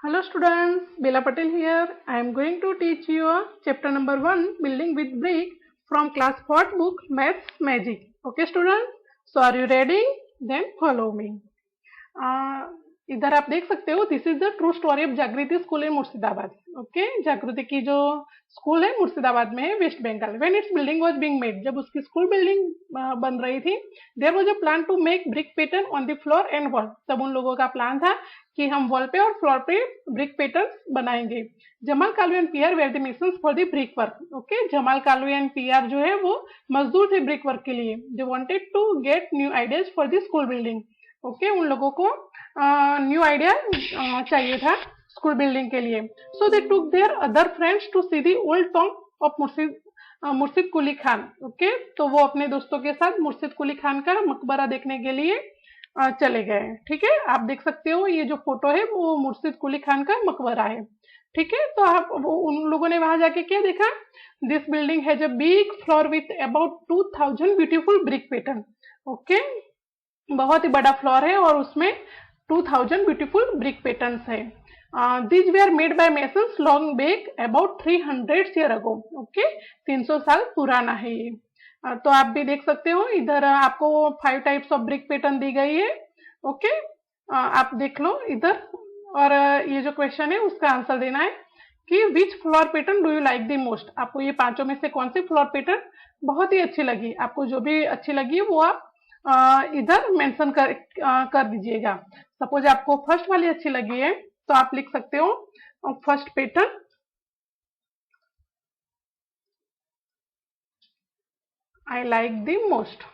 Hello students, Bela Patel here. I am going to teach you chapter number 1 building with brick from class 4th book Maths Magic. Okay students, so are you ready? Then follow me. इधर आप देख सकते हो this is the true story of Jagriti school in Murshidabad. Okay, Jagriti की जो school है मुर्शिदाबाद में है, West Bengal. When its building was being made, जब उसकी स्कूल बिल्डिंग बन रही थी, there was a plan to make brick pattern on the floor and wall. तब उन लोगों का प्लान था कि हम वॉल पे और फ्लोर पे ब्रिक पैटर्न बनाएंगे. Jamal Kalu and Pir were the missions for the brick work. Okay, Jamal Kalu and Pir जो है वो मजदूर थे ब्रिक वर्क के लिए. They wanted to get new ideas for the school building. Okay, उन लोगों को न्यू आइडिया चाहिए था स्कूल बिल्डिंग के लिए. So they took their other friends to see the old tomb of Murshid Quli Khan. Okay, तो वो अपने दोस्तों के साथ मुर्शिद कुली खान का मकबरा देखने के लिए चले गए. ठीक है, आप देख सकते हो ये जो फोटो है वो मुर्शिद कुली खान का मकबरा है. ठीक है, तो आप वो उन लोगों ने वहां जाके क्या देखा? This building has a big floor with about 2000 beautiful brick pattern. Okay, बहुत ही बड़ा फ्लोर है और उसमें 2000 ब्यूटीफुल ब्रिक पैटर्न्स है. This were made by masons long back about 300 year ago. Okay, 300 साल पुराना है ये. तो आप भी देख सकते हो इधर आपको 5 टाइप्स ऑफ ब्रिक पैटर्न दी गई है. ओके, आप देख लो इधर. और ये जो क्वेश्चन है उसका आंसर देना है कि विच floor pattern do you like the most. आपको ये पांचों में से कौन सी फ्लोर पैटर्न बहुत ही अच्छी लगी? आपको जो भी अच्छी लगी है वो आप इधर मेंशन कर दीजिएगा. सपोज आपको फर्स्ट वाली अच्छी लगी है तो आप लिख सकते हो first pattern I like the most.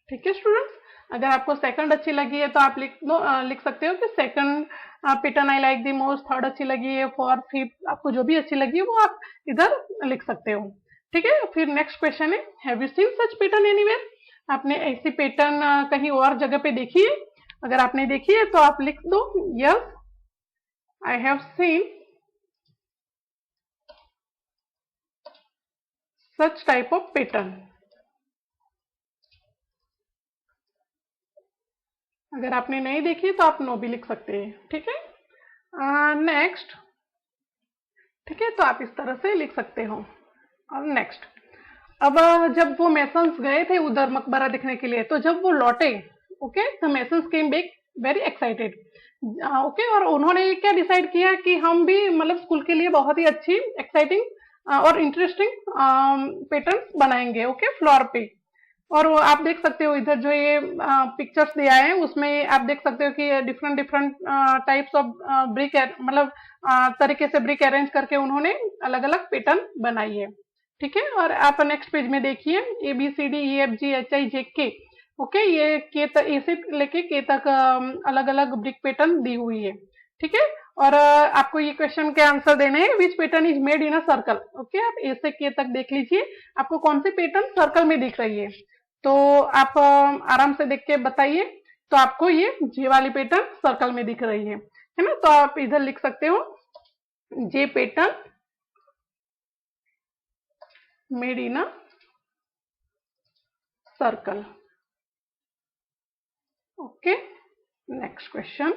ठीक है स्टूडेंट्स, अगर आपको सेकंड अच्छी लगी है तो आप लिख सकते हो कि second pattern I like the most. Third अच्छी लगी है, फोर्थ, फिफ्थ, आपको जो भी अच्छी लगी है वो आप इधर लिख सकते हो. ठीक है, फिर नेक्स्ट क्वेश्चन है have you scene such pattern anywhere. आपने ऐसी पैटर्न कहीं और जगह पे देखी है? अगर आपने देखी है तो आप लिख दो yes I have seen such type of pattern. अगर आपने नहीं देखी तो आप नो भी लिख सकते हैं. ठीक है, नेक्स्ट. ठीक है, तो आप इस तरह से लिख सकते हो. और नेक्स्ट, अब जब वो मेसन्स गए थे उधर मकबरा देखने के लिए, तो जब वो लौटे, okay, the masons came back very excited. Okay, और उन्होंने क्या डिसाइड किया कि हम भी मतलब स्कूल के लिए बहुत ही अच्छी, एक्साइटिंग और इंटरेस्टिंग पैटर्न्स बनाएंगे. ओके, फ्लोर पे. और आप देख सकते हो इधर जो ये पिक्चर्स दिया है उसमें आप देख सकते हो कि different different types of brick, मतलब तरीके से ब्रिक अरेंज करके उन्होंने अलग अलग पैटर्न बनाई है. ठीक है, और आप नेक्स्ट पेज में देखिए A B C D E F G H I J K. Okay, ये के तक, ए से लेके के तक अलग अलग ब्रिक पैटर्न दी हुई है. ठीक है, और आपको ये क्वेश्चन के आंसर देने हैं which pattern is made in a circle. Okay, आप ए से के तक देख लीजिए आपको कौन सी पैटर्न सर्कल में दिख रही है. तो आप आराम से देख के बताइए. तो आपको ये जे वाली पैटर्न सर्कल में दिख रही है ना. तो आप इधर लिख सकते हो J pattern made in a circle. Okay, next question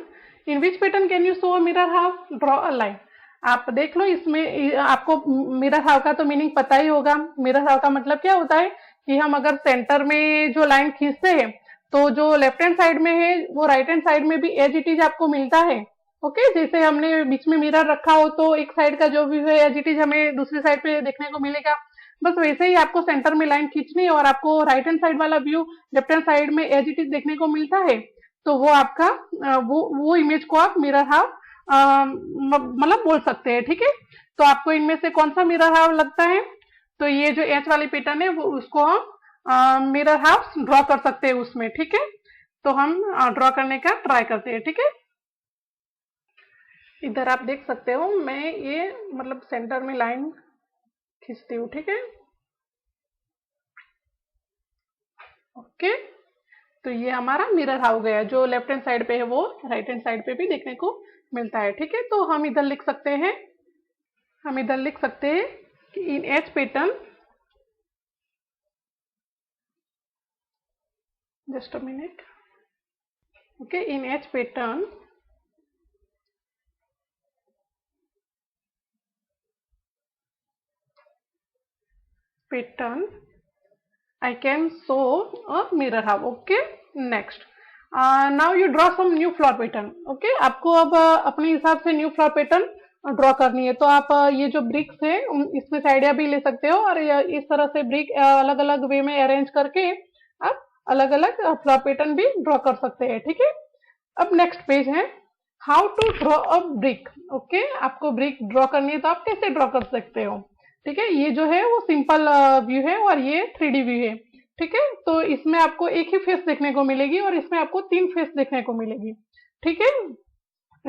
in which pattern can you show a mirror half. Draw a line. आप देख लो इसमें आपको मिरर हाफ का तो मीनिंग पता ही होगा. मिरर हाफ का मतलब क्या होता है कि हम अगर सेंटर में जो लाइन खींचते हैं तो जो लेफ्ट हैंड साइड में है वो राइट हैंड साइड में भी एज इट इज आपको मिलता है. ओके, जैसे हमने बीच में मिरर रखा हो तो एक साइड का जो भी है एज इट इज हमें दूसरी साइड पे देखने को मिलेगा. बस वैसे ही आपको सेंटर में लाइन खींचनी है और आपको राइट हैंड साइड वाला व्यू लेफ्ट हैंड साइड में एज इट इज देखने को मिलता है. तो वो आपका वो इमेज को आप मिरर हाफ मतलब बोल सकते हैं. ठीक है, तो आपको इनमें से कौन सा मिरर हाफ लगता है? तो ये जो एच वाली पैटर्न है वो उसको हम मिरर हाफ ड्रॉ कर सकते हैं उसमें. ठीक है, तो हम ड्रॉ करने का ट्राई करते हैं. ठीक है, इधर आप देख सकते हो मैं ये मतलब सेंटर में लाइन खींचती हूँ. ठीक है, ओके, तो ये हमारा मिरर हाफ गया. जो लेफ्ट हैंड साइड पे है वो राइट हैंड साइड पे भी देखने को मिलता है. ठीक है, तो हम इधर लिख सकते हैं कि इन H pattern, just a minute. Okay, in each pattern pattern I can sew a mirror house. Okay, next. Now you draw some new flower pattern. Okay, आपको अब अपने हिसाब से न्यू फ्लावर पैटर्न ड्रॉ करनी है, तो आप ये जो ब्रिक्स है इसमें से आइडिया भी ले सकते हो और इस तरह से ब्रिक अलग अलग वे में अरेंज करके आप अलग अलग फ्लावर पैटर्न भी ड्रॉ कर सकते हैं. ठीक है, अब नेक्स्ट पेज है how to draw a brick. Okay, आपको ब्रिक ड्रॉ करनी है तो आप कैसे ड्रॉ कर सकते हो. ठीक है, ये जो है वो सिंपल व्यू है और ये 3D व्यू है. ठीक है, तो इसमें आपको एक ही फेस देखने को मिलेगी और इसमें आपको 3 फेस देखने को मिलेगी. ठीक है,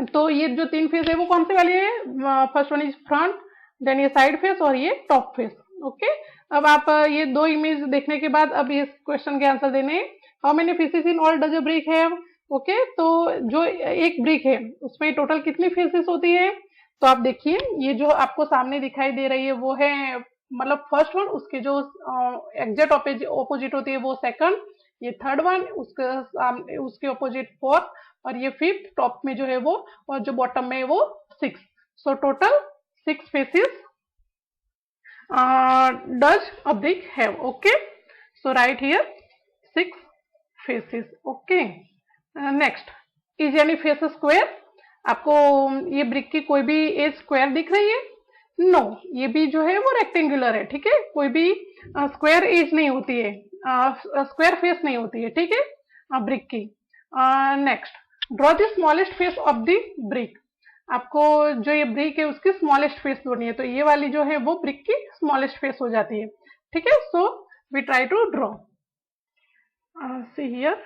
तो ये जो 3 फेस है वो कौन से वाली है. First one is front, then ये साइड फेस और ये टॉप फेस. ओके, अब आप ये 2 इमेज देखने के बाद अब इस क्वेश्चन के आंसर देने. How many faces in all does a brick have. Okay, तो जो एक ब्रिक है उसमें टोटल कितनी फेसेस होती है. तो आप देखिए ये जो आपको सामने दिखाई दे रही है वो है मतलब फर्स्ट वन, उसके जो एग्जैक्ट ऑपोजिट होती है वो सेकंड, ये थर्ड वन, उसके ऑपोजिट फोर्थ और ये फिफ्थ, टॉप में जो है वो और जो बॉटम में है वो 6. So total 6 faces does a brick have. Okay, so right here 6 faces. Okay, next, is any face square. आपको ये ब्रिक की कोई भी एज स्क्वायर दिख रही है. नो, ये भी जो है वो रेक्टेंगुलर है. ठीक है, कोई भी स्क्वायर एज नहीं होती है, स्क्वायर फेस नहीं होती है. ठीक है, ब्रिक की. Next, draw the smallest face of the brick. आपको जो ये ब्रिक है उसकी स्मॉलेस्ट फेस ढूंढनी है, तो ये वाली जो है वो ब्रिक की स्मॉलेस्ट फेस हो जाती है. ठीक है, so we try to draw. See here.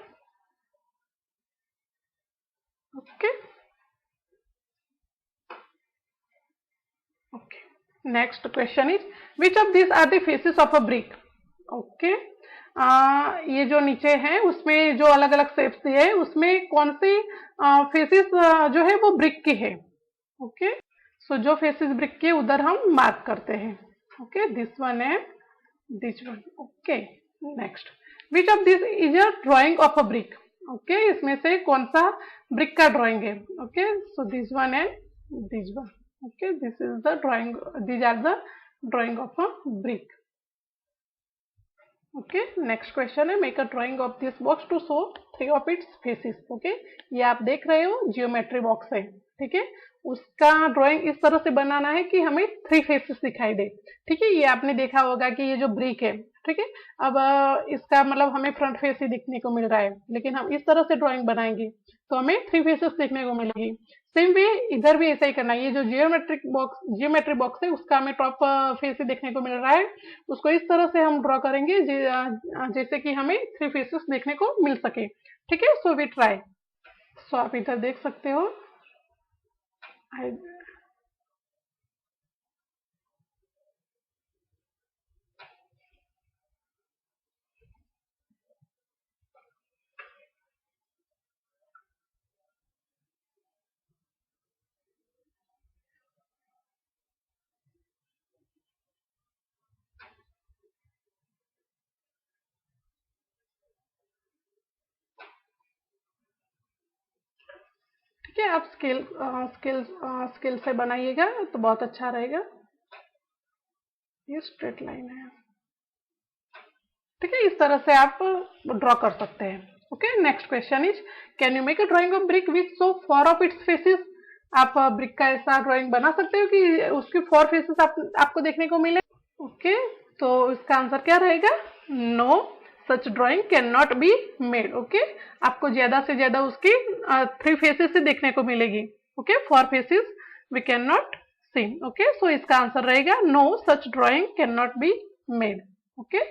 Okay, okay, next question is which of these are the faces of a brick. okay, ये जो नीचे है उसमें जो अलग अलग शेप्स दिए है उसमें कौन सी फेसेस जो है वो ब्रिक की है. ओके, सो जो फेसेस ब्रिक की उधर हम मार्क करते हैं. ओके, दिस वन है, this one. Okay, next, which of this is a drying of a brick. Okay, इसमें से कौन सा ब्रिक का ड्राइंग है. Okay, so this one and this one. Okay, this is the drawing, these are the drawing of a brick. Okay, next question है make a drawing of this box to show 3 of its faces. Okay, ये आप देख रहे हो geometry box है. ठीक है, उसका ड्राइंग इस तरह से बनाना है कि हमें 3 फेसेस दिखाई दे. ठीक है, ये आपने देखा होगा कि ये जो ब्रिक है, ठीक है, अब इसका मतलब हमें फ्रंट फेस ही दिखने को मिल रहा है, लेकिन हम इस तरह से ड्राइंग बनाएंगे तो हमें 3 फेसेस देखने को मिलेगी. सेम वे इधर भी ऐसा ही करना है. ये जो जियोमेट्री बॉक्स है उसका हमें टॉप फेस ही देखने को मिल रहा है, उसको इस तरह से हम ड्रॉ करेंगे जैसे कि हमें 3 फेसेस देखने को मिल सके. ठीक है, सो वी ट्राई. सो आप इधर देख सकते हो. ठीक है, आप स्केल से बनाइएगा तो बहुत अच्छा रहेगा. ये स्ट्रेट लाइन है. ठीक है, इस तरह से आप ड्रॉ कर सकते हैं. Okay, next question is can you make a drying of brick with so 4 of its faces. आप ब्रिक का ऐसा ड्राइंग बना सकते हो कि उसकी 4 फेसेस आपको देखने को मिले. ओके, तो इसका आंसर क्या रहेगा. No, such drawing can not be made. Okay, आपको ज्यादा से ज्यादा उसकी 3 फेसेस से देखने को मिलेगी. Okay, 4 faces we can not see. Okay, so इसका आंसर रहेगा no, such drawing can not be made. Okay,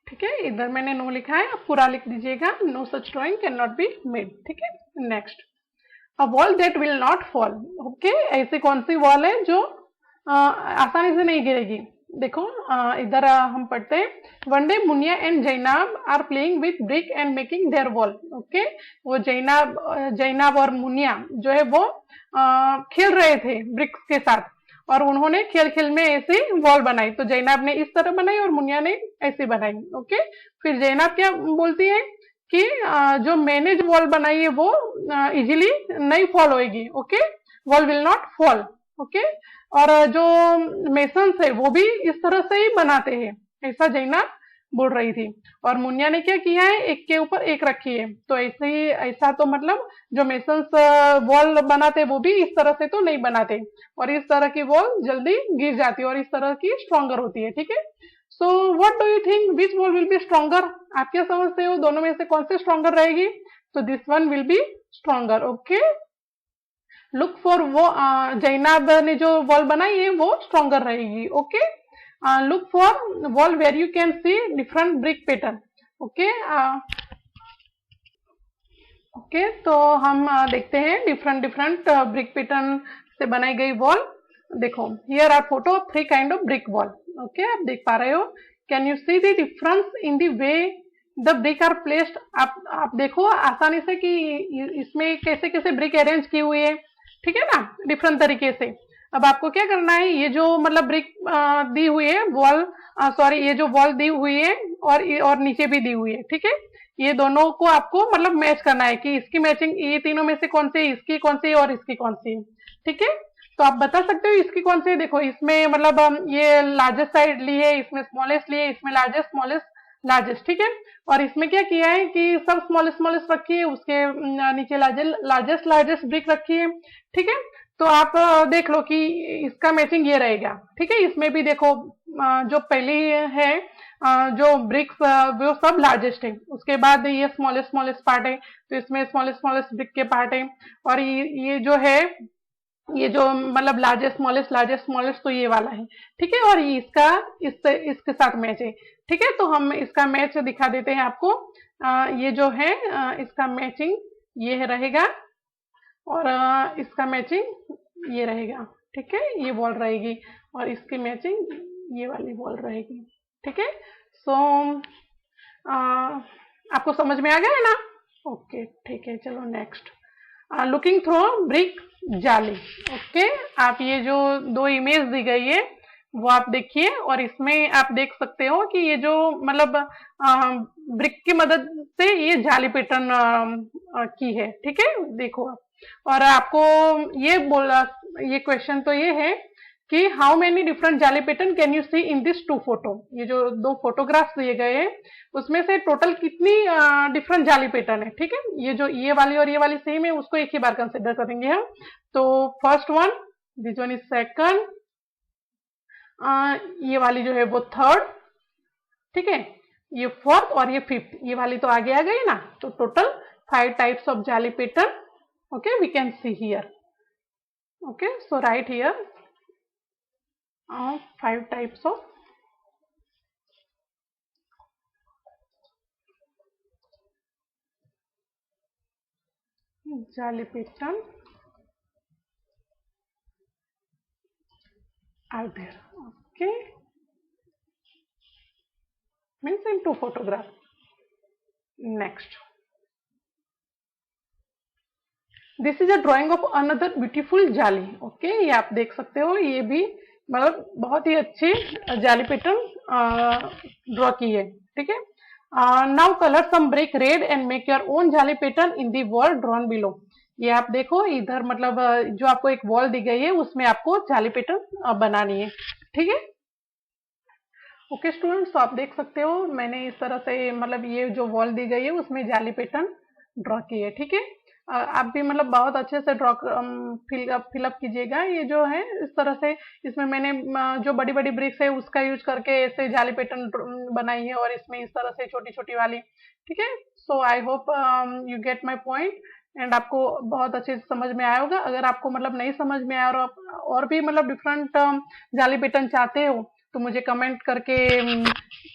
ठीक है, इधर मैंने नो लिखा है, आप पूरा लिख दीजिएगा. No such drawing can not be made. ठीक है, next, a wall that will not fall. Okay, ऐसी कौन सी वॉल है जो आसानी से नहीं गिरेगी. देखो इधर हम पढ़ते हैं one day Munia and Zainab are playing with brick and making their wall. Okay, वो जैनाब और मुनिया जो है वो खेल रहे थे ब्रिक्स के साथ और उन्होंने खेल खेल में ऐसी वॉल बनाई. तो जैनाब ने इस तरह बनाई और मुनिया ने ऐसी बनाई. ओके, फिर जैनाब क्या बोलती है कि जो मैंने जो वॉल बनाई है वो इजीली नहीं फॉल होएगी. Okay, wall will not fall. Okay, और जो मेसन्स है वो भी इस तरह से ही बनाते हैं. ऐसा जैना बोल रही थी। और मुन्या ने क्या किया है, एक के ऊपर एक रखी है। तो ऐसे ही, ऐसा तो मतलब जो मेसन्स वॉल बनाते वो भी इस तरह से तो नहीं बनाते, और इस तरह की वॉल जल्दी गिर जाती है और इस तरह की स्ट्रॉन्गर होती है, ठीक है। So what do you think which wall will be stronger? आप क्या समझते हो, दोनों में से कौन सी स्ट्रॉन्गर रहेगी? तो this one will be stronger. Okay, look for वो जैनाब ने जो वॉल बनाई है वो स्ट्रॉन्गर रहेगी। Okay, look for wall where you can see different brick pattern. Okay, okay, तो हम देखते हैं डिफरेंट डिफरेंट ब्रिक पैटर्न से बनाई गई वॉल। देखो, here are photo of 3 kind of brick wall. Okay, आप देख पा रहे हो। Can you see the difference in the way the brick are placed? आप देखो आसानी से कि इसमें कैसे कैसे ब्रिक अरेंज की हुई है, ठीक है ना, डिफरेंट तरीके से। अब आपको क्या करना है, ये जो मतलब ब्रिक दी हुई है वॉल, सॉरी, ये जो वॉल दी हुई है और नीचे भी दी हुई है, ठीक है, ये दोनों को आपको मतलब मैच करना है कि इसकी मैचिंग, ये तीनों में से कौन सी, इसकी कौन सी और इसकी कौन सी, ठीक है। तो आप बता सकते हो इसकी कौन सी। देखो, इसमें मतलब ये लार्जेस्ट साइड ली है, इसमें स्मॉलेस्ट ली है, इसमें लार्जेस्ट स्मॉलेस्ट लार्जेस्ट, ठीक है। और इसमें क्या किया है कि सब स्मॉलेस्ट स्मॉलेस्ट रखी है, उसके नीचे लार्जेस्ट लार्जेस्ट ब्रिक रखी है, ठीक है। तो आप देख लो कि इसका मैचिंग ये रहेगा, ठीक है। इसमें भी देखो, जो पहली है जो ब्रिक्स वो सब लार्जेस्ट है, उसके बाद ये स्मॉलेस्ट स्मॉलेस्ट पार्ट है, तो इसमें स्मॉलेस्ट स्मॉलेस्ट ब्रिक के पार्ट है, और ये जो है, ये जो मतलब लार्जेस्ट स्मॉलेस्ट तो ये वाला है, ठीक है। और ये इसका इसके साथ मैच है, ठीक है। तो हम इसका मैच दिखा देते हैं आपको। ये जो है इसका मैचिंग ये रहेगा, और इसका मैचिंग ये रहेगा, ठीक है, ये वॉल रहेगी, और इसकी मैचिंग ये वाली वॉल रहेगी, ठीक है। सो आपको समझ में आ गया है ना? ओके, ठीक है, चलो नेक्स्ट। लुकिंग थ्रू ब्रिक जाली। ओके, आप ये जो 2 इमेज दी गई है वो आप देखिए, और इसमें आप देख सकते हो कि ये जो मतलब ब्रिक की मदद से ये जाली पैटर्न की है, ठीक है, देखो आप। और आपको ये क्वेश्चन तो ये है कि how many different jali pattern can you see in this 2 photo. ये जो 2 फोटोग्राफ्स दिए गए हैं उसमें से टोटल कितनी डिफरेंट जाली पैटर्न है, ठीक है। ये जो ये वाली और ये वाली सेम है, उसको एक ही बार कंसिडर करेंगे हम। तो first one, this one is second, ये वाली जो है वो थर्ड, ठीक है, ये फोर्थ और ये फिफ्थ, ये वाली तो आगे आ गई ना। तो टोटल 5 टाइप्स ऑफ जाली pattern, okay, we can see here. Okay, so right here 5 types of jali pattern are there. Okay, means in 2 photographs. Next, this is a drying of another beautiful जाली। Okay, ये आप देख सकते हो, ये भी मतलब बहुत ही अच्छी जाली पैटर्न ड्रॉ की है, ठीक है। Now colour some brick red and make your own jali pattern in the wall drawn below. ये आप देखो इधर, मतलब जो आपको एक वॉल दी गई है उसमें आपको जाली पैटर्न बनानी है, ठीक है। ओके स्टूडेंट्स, तो आप देख सकते हो मैंने इस तरह से मतलब ये जो वॉल दी गई है उसमें जाली पैटर्न ड्रॉ की है, ठीक है। आप भी मतलब बहुत अच्छे से ड्रॉ फिलअप कीजिएगा। ये जो है इस तरह से, इसमें मैंने जो बड़ी बड़ी ब्रिक्स है उसका यूज करके ऐसे जाली पैटर्न बनाई है, और इसमें इस तरह से छोटी छोटी वाली, ठीक है। So I hope you get my point, and आपको बहुत अच्छे से समझ में आया होगा। अगर आपको मतलब नहीं समझ में आया और भी मतलब डिफरेंट जाली पैटर्न चाहते हो तो मुझे कमेंट करके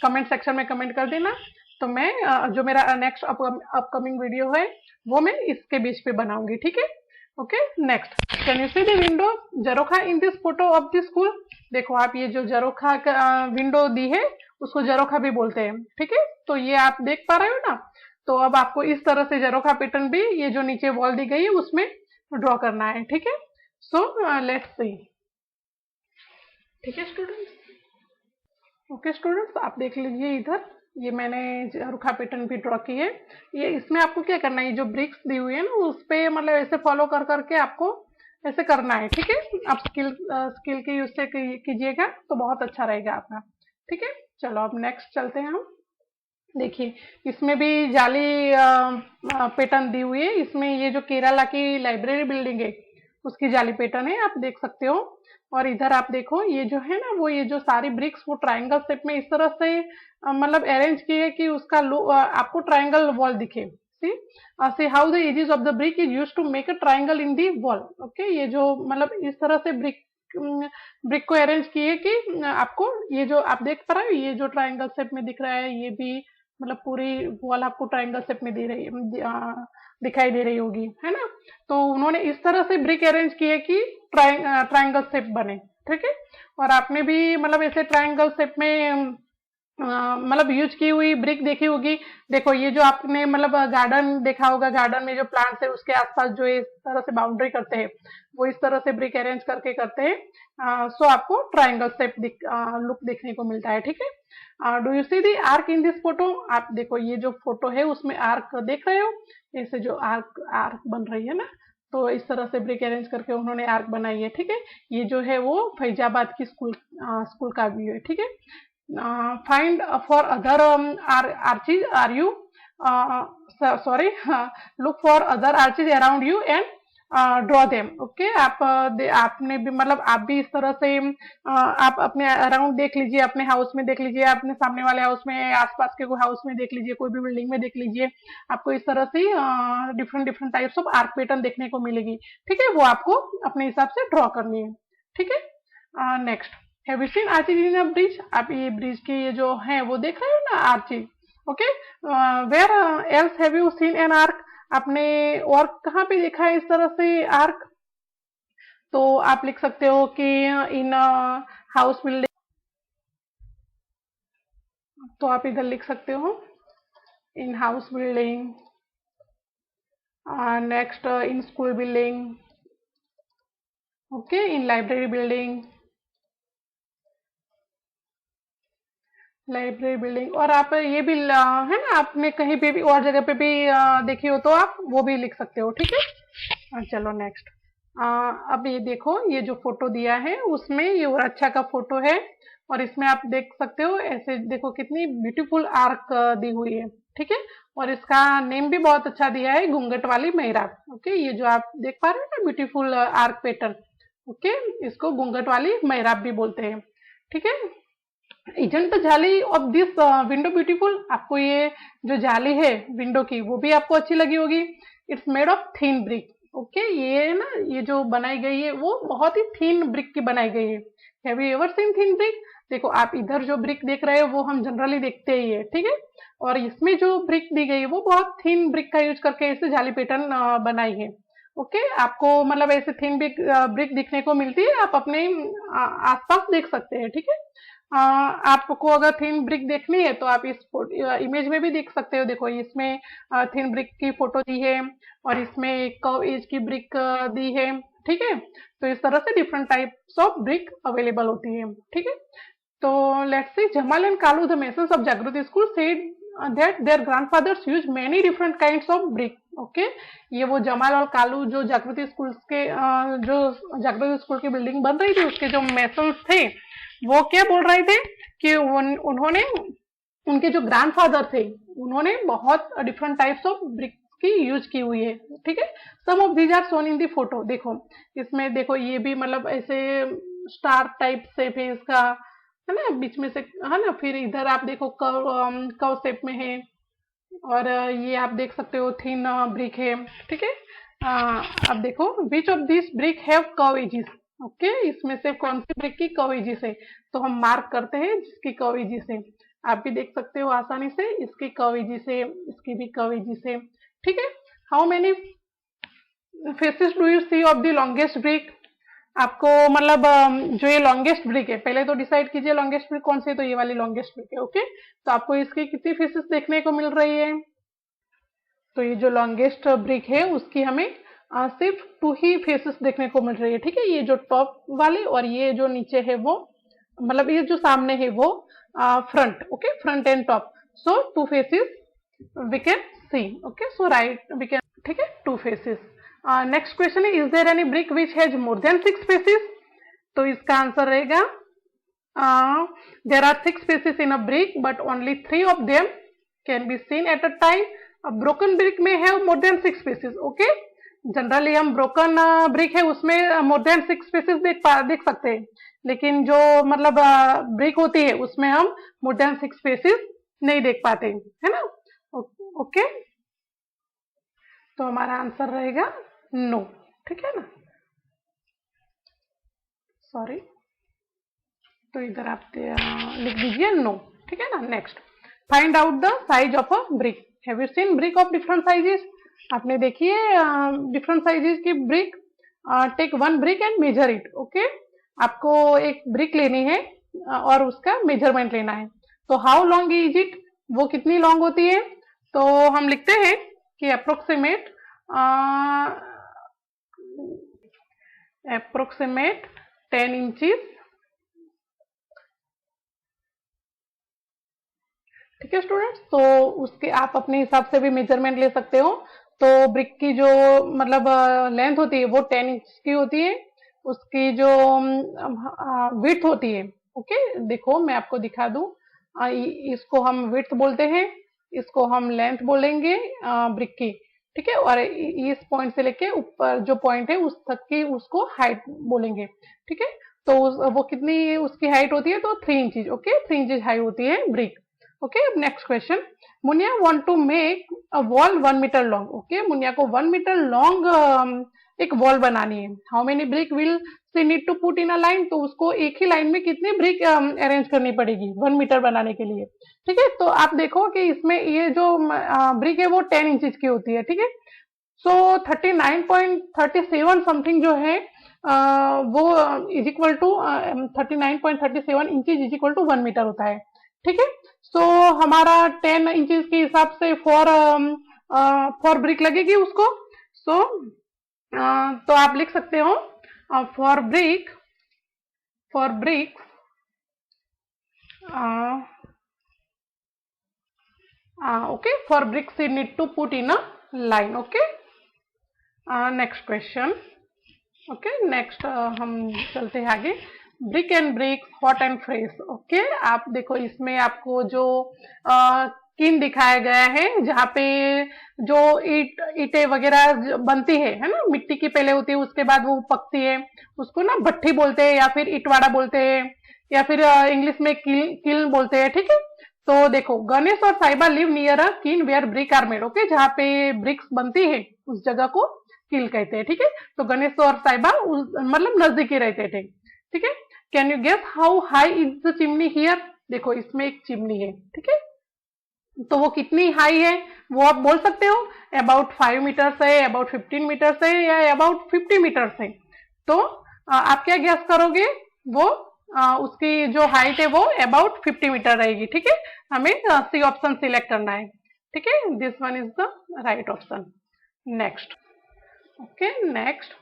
कमेंट सेक्शन में कमेंट कर देना। तो मैं जो मेरा नेक्स्ट अपकमिंग वीडियो है वो मैं इसके बीच पे बनाऊंगी, ठीक है। Okay, next, can you see the window Jharokha in this photo of the school. देखो आप, ये जो जरोखा का विंडो दी है उसको जरोखा भी बोलते हैं, ठीक है। तो ये आप देख पा रहे हो ना। तो अब आपको इस तरह से जरोखा पैटर्न भी ये जो नीचे वॉल दी गई है उसमें ड्रॉ करना है, ठीक है। सो लेट्स सी, ठीक है स्टूडेंट्स। ओके स्टूडेंट्स, आप देख लीजिए इधर, ये मैंने जरोखा पैटर्न भी ड्रॉ की है। ये इसमें आपको क्या करना है, जो ब्रिक्स दी हुई है ना उस पे मतलब ऐसे फॉलो कर करके आपको ऐसे करना है, ठीक है। आप स्किल की यूज से कीजिएगा तो बहुत अच्छा रहेगा आपका, ठीक है। चलो अब नेक्स्ट चलते हैं हम। देखिए इसमें भी जाली पैटर्न दी हुई है। इसमें ये जो केरला की लाइब्रेरी बिल्डिंग है उसकी जाली पैटर्न है, आप देख सकते हो। और इधर आप देखो ये जो है ना, वो ये जो सारी ब्रिक्स वो ट्रायंगल शेप में इस तरह से मतलब अरेंज की है कि उसका आपको ट्रायंगल वॉल दिखे। See how the edges of the brick is used to make a triangle in the wall. Okay, ये जो मतलब इस तरह से ब्रिक को अरेंज किए कि आपको ये जो आप देख पा रहे हो, ये जो ट्रायंगल शेप में दिख रहा है, ये भी मतलब पूरी वॉल आपको ट्रायंगल शेप में दिखाई दे रही होगी, है ना। तो उन्होंने इस तरह से ब्रिक अरेंज किए कि ट्रायंगल शेप बने, ठीक है। और आपने भी मतलब ऐसे ट्रायंगल शेप में मतलब यूज की हुई ब्रिक देखी होगी। देखो ये जो आपने मतलब गार्डन देखा होगा, गार्डन में जो प्लांट्स है उसके आसपास जो इस तरह से बाउंड्री करते हैं, वो इस तरह से ब्रिक अरेंज करके करते हैं। सो आपको ट्रायंगल शेप लुक देखने को मिलता है, ठीक है। Do you see the arch in this photo? आप देखो ये जो फोटो है उसमें आर्क देख रहे हो, ऐसे जो आर्क बन रही है ना, तो इस तरह से ब्रिक अरेंज करके उन्होंने आर्क बनाई है, ठीक है। ये जो है वो फैजाबाद की स्कूल का व्यू है, ठीक है। Find for other arches, are you sorry look for other arches around you and draw them। Okay, आपने भी मतलब आप भी इस तरह से आप अपने अराउंड देख लीजिए, अपने हाउस में देख लीजिए, अपने सामने वाले हाउस में, आसपास के कोई हाउस में देख लीजिए, कोई भी बिल्डिंग में देख लीजिए, आपको इस तरह से different different types of arc pattern देखने को मिलेगी, ठीक है। वो आपको अपने हिसाब से ड्रॉ करनी है, ठीक है। Next, have you scene arches in a bridge? आप ये ब्रिज के ये जो है वो देख रहे हो ना, arches. Okay, where else have you seen an arch? आपने और कहाँ पे देखा है इस तरह से आर्क? तो आप लिख सकते हो कि इन हाउस बिल्डिंग, तो आप इधर लिख सकते हो in house building, next in school building, okay, in library building, और आप ये भी है ना, आपने कहीं पे भी और जगह पे भी देखी हो तो आप वो भी लिख सकते हो, ठीक है। चलो नेक्स्ट, अब ये देखो ये जो फोटो दिया है उसमें ये अच्छा का फोटो है, और इसमें आप देख सकते हो ऐसे देखो कितनी ब्यूटीफुल आर्क दी हुई है, ठीक है। और इसका नेम भी बहुत अच्छा दिया है, घूंघट वाली मेहराब। ओके, ये जो आप देख पा रहे हो ना ब्यूटीफुल आर्क पैटर्न, ओके, इसको घूंघट वाली मेहराब भी बोलते हैं, ठीक है। इजंट द जाली ऑफ दिस विंडो ब्यूटीफुल? आपको ये जो जाली है विंडो की वो भी आपको अच्छी लगी होगी। It's made of thin brick. Okay, ये ना ये जो बनाई गई है वो बहुत ही थिन ब्रिक की बनाई गई है। Have you ever seen thin brick? देखो आप इधर जो ब्रिक देख रहे हो वो हम जनरली देखते ही है, ठीक है। और इसमें जो ब्रिक दी गई है वो बहुत थिन ब्रिक का यूज करके इसे जाली पैटर्न बनाई है। ओके, आपको मतलब ऐसे थिन ब्रिक दिखने को मिलती है, आप अपने आसपास देख सकते हैं, ठीक है। आपको अगर थिन ब्रिक देखनी है तो आप इस इमेज में भी देख सकते हो। देखो इसमें थिन ब्रिक की फोटो दी है, और इसमें एक कर्व एज की ब्रिक दी है, ठीक है। तो इस तरह से different types of brick available होती है, ठीक है। तो let's see, Jamal and Kalu the masons of Jagriti school said that their grandfathers used many different kinds of brick। Okay, ये वो जमाल और कालू जो जागृति स्कूल के जो जागृति स्कूल की बिल्डिंग बन रही थी उसके जो मेसन्स थे वो क्या बोल रहे थे कि उन्होंने उनके जो ग्रैंडफादर थे उन्होंने बहुत डिफरेंट टाइप्स ऑफ ब्रिक की यूज की हुई है, ठीक है। Some of these are shown in the photo. देखो इसमें देखो ये भी मतलब ऐसे स्टार टाइप शेप है इसका, है ना, बीच में से, है ना। फिर इधर आप देखो कर्व शेप में है, और ये आप देख सकते हो थिन ब्रिक है, ठीक है। अब देखो which of this brick have curve edges? Okay, इसमें से कौन सी ब्रिक की कर्व एजेस है? तो हम मार्क करते हैं जिसकी कर्व एजेस है। आप भी देख सकते हो आसानी से, इसकी कर्व एजेस है, इसकी भी कर्व एजेस है, ठीक है। How many faces do you see of the longest brick? आपको मतलब जो ये लॉन्गेस्ट ब्रिक है, पहले तो डिसाइड कीजिए लॉन्गेस्ट ब्रिक कौन सी है, तो ये वाली लॉन्गेस्ट ब्रिक है, ओके। तो आपको इसकी कितनी फेसेस देखने को मिल रही है? तो ये जो लॉन्गेस्ट ब्रिक है उसकी हमें सिर्फ 2 ही फेसेस देखने को मिल रही है, ठीक है। ये जो टॉप वाले और ये जो नीचे है वो मतलब ये जो सामने है वो front, okay, front and top. So 2 faces we can see, okay. So right we can, ठीक है, 2 फेसेस। नेक्स्ट क्वेश्चन है, is there any brick which has more than 6 faces? तो इसका आंसर रहेगा There are 6 pieces in a brick, but only 3 of them can be seen at a time. A broken brick may have more than 6 pieces. Okay, generally हम broken brick है उसमें मोर than 6 pieces देख सकते हैं, लेकिन जो मतलब ब्रिक होती है उसमें हम मोर देन 6 पीसेस नहीं देख पाते, है ना। ओके, तो हमारा आंसर रहेगा नो, ठीक है ना। सॉरी, तो इधर आप लिख दीजिए नो, ठीक है ना। Next, find out the size of a brick. Have you seen brick of different sizes? आपने देखी है डिफरेंट साइजेस की brick. Take one brick and measure it. Okay, आपको एक ब्रिक लेनी है और उसका मेजरमेंट लेना है। तो हाउ लॉन्ग इज इट, वो कितनी लॉन्ग होती है? तो हम लिखते हैं कि अप्रोक्सीमेट 10 इंचेस, ठीक है स्टूडेंट्स। तो उसके आप अपने हिसाब से भी मेजरमेंट ले सकते हो। तो ब्रिक की जो मतलब लेंथ होती है वो 10 इंच की होती है, उसकी जो विड्थ होती है, ओके देखो मैं आपको दिखा दूं, इसको हम विड्थ बोलते हैं, इसको हम लेंथ बोलेंगे ब्रिक की, ठीक है। और इस पॉइंट से लेके ऊपर जो पॉइंट है उस तक की उसको हाइट बोलेंगे, ठीक है। तो वो कितनी उसकी हाइट होती है? तो 3 इंचेज, ओके 3 इंचेज हाइट होती है brick. Okay, next question, Muniya want to make a wall 1 metre long. Okay, Muniya को 1 मीटर लॉन्ग एक वॉल बनानी है। How many brick will she need to put in a line? तो उसको एक ही लाइन में कितनी ब्रिक अरेंज करनी पड़ेगी 1 मीटर बनाने के लिए, ठीक है। तो आप देखो कि इसमें ये जो ब्रिक है वो 10 इंचेस की होती है, ठीक है। सो 39.37 समथिंग जो है वो is equal to 39.37 inches is equal to 1 metre होता है, ठीक है। सो हमारा 10 इंचेस के हिसाब से फॉर ब्रिक लगेगी उसको। सो तो आप लिख सकते हो for brick okay, for bricks you need to put in a line. Okay, next question. Okay, next हम चलते हैं आगे। Brick and brick, hot and fresh. Okay, आप देखो इसमें आपको जो किन दिखाया गया है जहाँ पे जो ईंटें वगैरह बनती है ना, मिट्टी की पहले होती है उसके बाद वो पकती है, उसको ना भट्ठी बोलते हैं या फिर ईंटवाड़ा बोलते हैं या फिर इंग्लिश में किल्न बोलते हैं, ठीक है। तो देखो गणेश और साहिबा live near a kiln where brick are made. Okay, जहाँ पे ब्रिक्स बनती है उस जगह को किल कहते हैं, ठीक है। तो गणेश और साहिबा मतलब नजदीकी रहते थे, ठीक है। Can you guess how high is the chimney here? देखो इसमें एक चिमनी है, ठीक है। तो वो कितनी हाई है वो आप बोल सकते हो, अबाउट 5 मीटर्स है, अबाउट 15 मीटर्स है या अबाउट 50 मीटर्स है। तो आप क्या गेस करोगे? वो उसकी जो हाइट है वो अबाउट 50 मीटर रहेगी, ठीक है। हमें सी ऑप्शन सिलेक्ट करना है, ठीक है। This one is the right option. Next, okay next,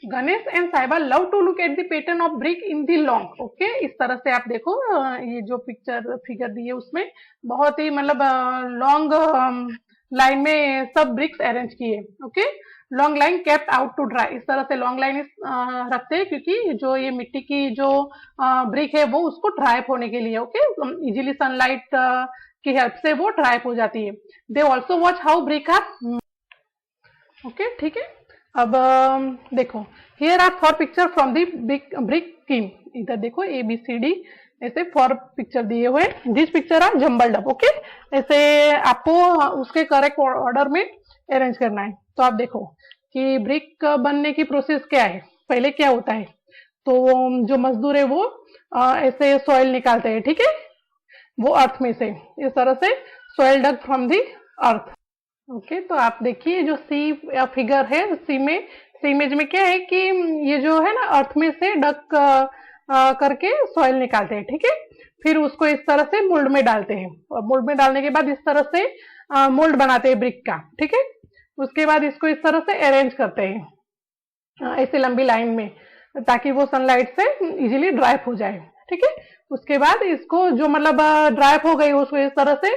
Ganesh and Sahiba love to look at the pattern of brick in the long. Okay, इस तरह से आप देखो ये जो फिगर दी है उसमें बहुत ही मतलब लॉन्ग लाइन में सब ब्रिक्स अरेंज किए। Okay, long line kept out to dry, इस तरह से लॉन्ग लाइन रखते हैं क्योंकि जो ये मिट्टी की जो ब्रिक है वो उसको ड्राई होने के लिए, ओके इजिली सनलाइट की हेल्प से वो ड्राई हो जाती है। They also watch how brick are, okay ठीक है। अब देखो here are 4 picture from the brick kiln, इधर देखो ABCD ऐसे 4 पिक्चर दिए हुए, this picture are jumbled up. Okay, ऐसे आपको उसके करेक्ट ऑर्डर में अरेंज करना है। तो आप देखो कि ब्रिक बनने की प्रोसेस क्या है, पहले क्या होता है। तो जो मजदूर है वो ऐसे सॉइल निकालते हैं, ठीक है, वो अर्थ में से इस तरह से soil dug from the earth. Okay, तो आप देखिए जो सी फिगर है, सी इमेज में क्या है कि ये जो है ना अर्थ में से डक करके सॉइल निकालते हैं, ठीक है। फिर उसको इस तरह से मोल्ड में डालते हैं और मोल्ड में डालने के बाद इस तरह से मोल्ड बनाते हैं ब्रिक का, ठीक है। उसके बाद इसको इस तरह से अरेंज करते हैं ऐसे लंबी लाइन में ताकि वो सनलाइट से इजीली ड्राई हो जाए, ठीक है। उसके बाद इसको जो मतलब ड्राई हो गई उसको इस तरह से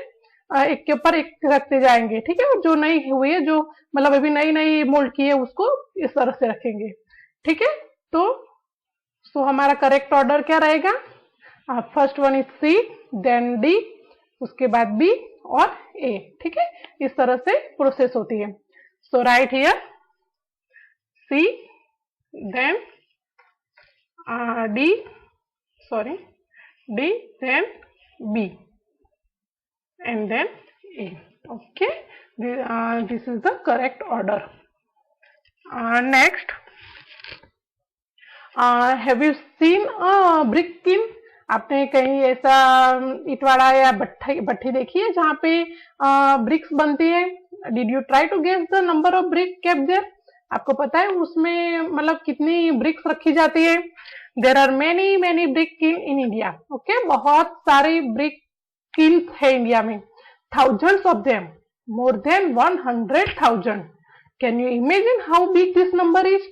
एक के ऊपर एक रखते जाएंगे, ठीक है। और जो नई हुई है, जो मतलब अभी नई मोल्ड की है, उसको इस तरह से रखेंगे, ठीक है। तो हमारा करेक्ट ऑर्डर क्या रहेगा? First one is C, then D, उसके बाद बी और ए, ठीक है। इस तरह से प्रोसेस होती है। So right here C, then D, sorry D, then B and then A. Okay, this is the correct order. Next, have you seen a brick kiln? आपने कहीं ऐसा इटवाड़ा या भट्ठी देखी है जहाँ पे ब्रिक्स बनती है? Did you try to guess the number of brick kept there? आपको पता है उसमें मतलब कितनी ब्रिक्स रखी जाती है? There are many brick kiln in India. Okay, बहुत सारी ब्रिक kilns है इंडिया में, thousands of them, more than 100,000. Can you imagine how big this number is?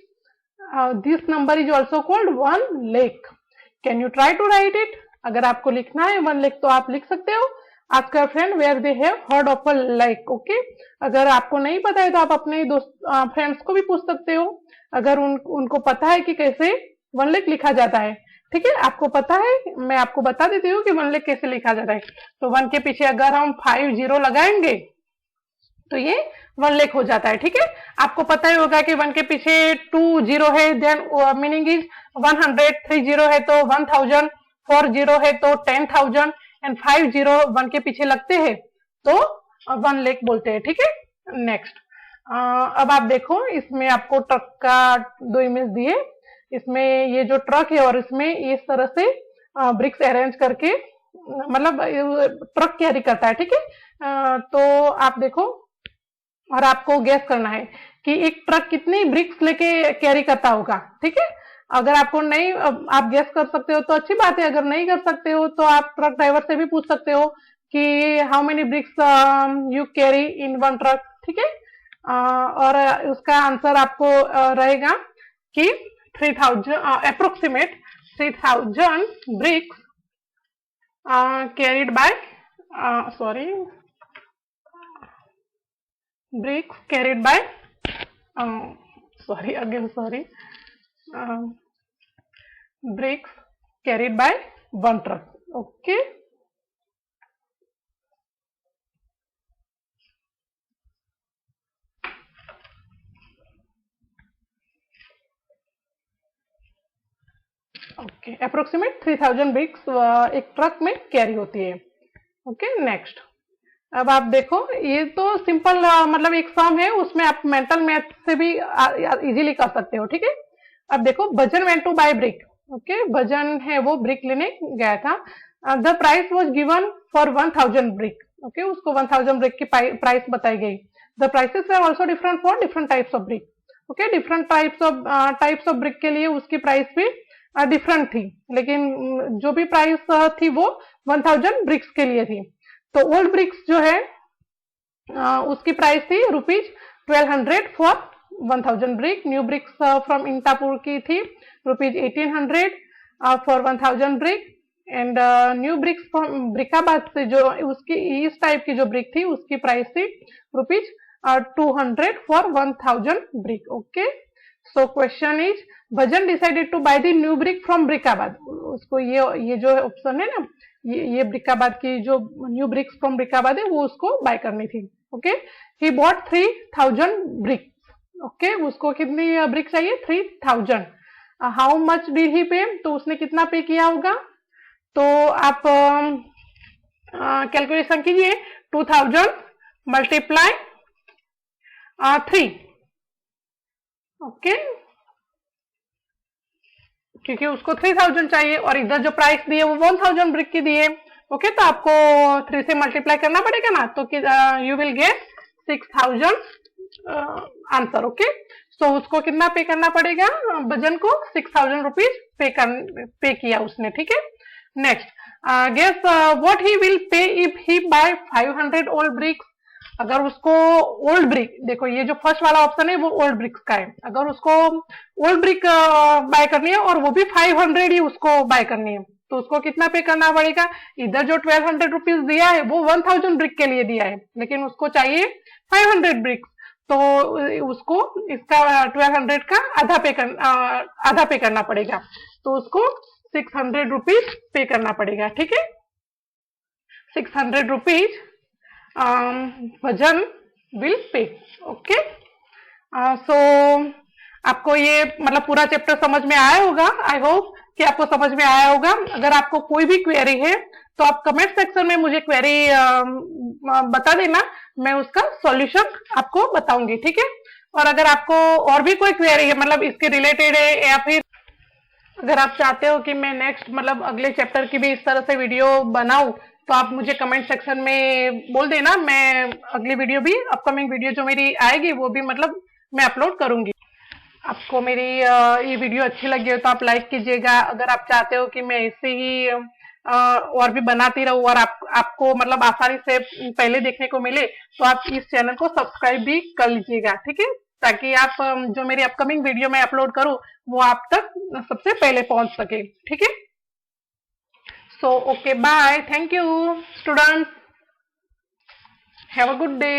This number is also called 1 lakh. Can you try to write it? अगर आपको लिखना है 1 lakh तो आप लिख सकते हो। Ask your friend where they have heard of a lake. Okay? अगर आपको नहीं पता है तो आप अपने दोस्त फ्रेंड्स को भी पूछ सकते हो, अगर उनको पता है कि कैसे 1 lakh लिखा जाता है। ठीक है, आपको पता है, मैं आपको बता देती हूँ कि 1 lakh कैसे लिखा जाता है। तो 1 के पीछे अगर हम 5 0 लगाएंगे तो ये 1 lakh हो जाता है। ठीक है, आपको पता ही होगा कि 1 के पीछे 2 0 है, देन मीनिंग इज 100, 3 0 है तो 1000, 4 0 है तो 10,000 एंड 5 0 1 के पीछे लगते हैं तो 1 lakh बोलते हैं। ठीक है, नेक्स्ट अब आप देखो, इसमें आपको ट्रक का 2 इमेज दिए। इसमें ये जो ट्रक है और इसमें इस तरह से ब्रिक्स अरेंज करके मतलब ट्रक कैरी करता है। ठीक है, तो आप देखो और आपको गैस करना है कि एक ट्रक कितनी ब्रिक्स लेके कैरी करता होगा। ठीक है, अगर आपको नहीं, आप गैस कर सकते हो तो अच्छी बात है, अगर नहीं कर सकते हो तो आप ट्रक ड्राइवर से भी पूछ सकते हो कि how many bricks you carry in 1 truck. ठीक है, और उसका आंसर आपको रहेगा कि 3000 approximate 3000 bricks carried by bricks carried by bricks carried by 1 truck. Okay, okay, approximate 3000 bricks एक ट्रक में कैरी होती है। ओके, नेक्स्ट अब आप देखो, ये तो सिंपल मतलब एक सम है, उसमें आप मेंटल मैथ से भी इजीली कर सकते हो। ठीक है, अब देखो, Bhajan went to buy brick. Okay, Bhajan है वो ब्रिक लेने गया था। The price was given for 1000 brick. Okay, उसको 1000 ब्रिक की प्राइस बताई गई। The prices are also different for different types of brick. Okay, different types of brick के लिए उसकी प्राइस भी डिफरेंट थी, लेकिन जो भी प्राइस थी वो 1000 ब्रिक्स के लिए थी। तो ओल्ड ब्रिक्स जो है उसकी प्राइस थी ₹1200 for 1000 brick. New bricks from Intapur की थी ₹1800 for 1000 brick. And new bricks from Brickabad से जो उसकी इस टाइप की जो ब्रिक थी उसकी प्राइस थी ₹200 for 1000 brick. Okay, so question is, Bhajan decided to buy the new brick from Brickabad. उसको ये जो ऑप्शन है ना, ये ब्रिकाबाद की जो न्यू ब्रिक्स फ्रॉम ब्रिकाबाद है वो उसको बाय करनी थी। Okay, he bought 3000 bricks. Okay, उसको कितनी ब्रिक चाहिए? 3000। हाउ मच डिड ही पे? तो उसने कितना पे किया होगा? तो आप कैलकुलेशन कीजिए, 2000 मल्टीप्लाई 3। ओके, क्योंकि उसको 3000 चाहिए और इधर जो प्राइस दी है वो 1000 ब्रिक की दी है। ओके, तो आपको 3 से मल्टीप्लाई करना पड़ेगा ना, तो you will get 6000 answer. Okay, so उसको कितना पे करना पड़ेगा? भजन को 6000 रुपीज पे किया उसने। ठीक है, next, guess what he will pay if he buy 500 old bricks. अगर उसको ओल्ड ब्रिक, देखो ये जो फर्स्ट वाला ऑप्शन है वो ओल्ड ब्रिक्स का है, अगर उसको ओल्ड ब्रिक बाय करनी है और वो भी 500 ही उसको बाय करनी है, तो उसको कितना पे करना पड़ेगा? इधर जो 1200 रुपीज दिया है वो 1000 ब्रिक के लिए दिया है, लेकिन उसको चाहिए 500 ब्रिक्स, तो उसको इसका 1200 का आधा पे करना पड़ेगा। तो उसको 600 रुपीज पे करना पड़ेगा, ठीक है। 600 rupees Bhajan will pay. Okay, so आपको ये मतलब पूरा चैप्टर समझ में आया होगा। आई होप कि आपको समझ में आया होगा। अगर आपको कोई भी क्वेरी है तो आप कमेंट सेक्शन में मुझे क्वेरी बता देना, मैं उसका सॉल्यूशन आपको बताऊंगी, ठीक है। और अगर आपको और भी कोई क्वेरी है मतलब इसके रिलेटेड है, या फिर अगर आप चाहते हो कि मैं नेक्स्ट मतलब अगले चैप्टर की भी इस तरह से वीडियो बनाऊं, तो आप मुझे कमेंट सेक्शन में बोल देना। मैं अगली वीडियो भी, अपकमिंग वीडियो जो मेरी आएगी वो भी मतलब मैं अपलोड करूंगी। आपको मेरी ये वीडियो अच्छी लगी हो तो आप लाइक कीजिएगा। अगर आप चाहते हो कि मैं ऐसे ही और भी बनाती रहूं और आपको मतलब आसानी से पहले देखने को मिले, तो आप इस चैनल को सब्सक्राइब भी कर लीजिएगा, ठीक है, ताकि आप जो मेरी अपकमिंग वीडियो मैं अपलोड करूं वो आप तक सबसे पहले पहुंच सके, ठीक है। So okay, bye, thank you students, have a good day.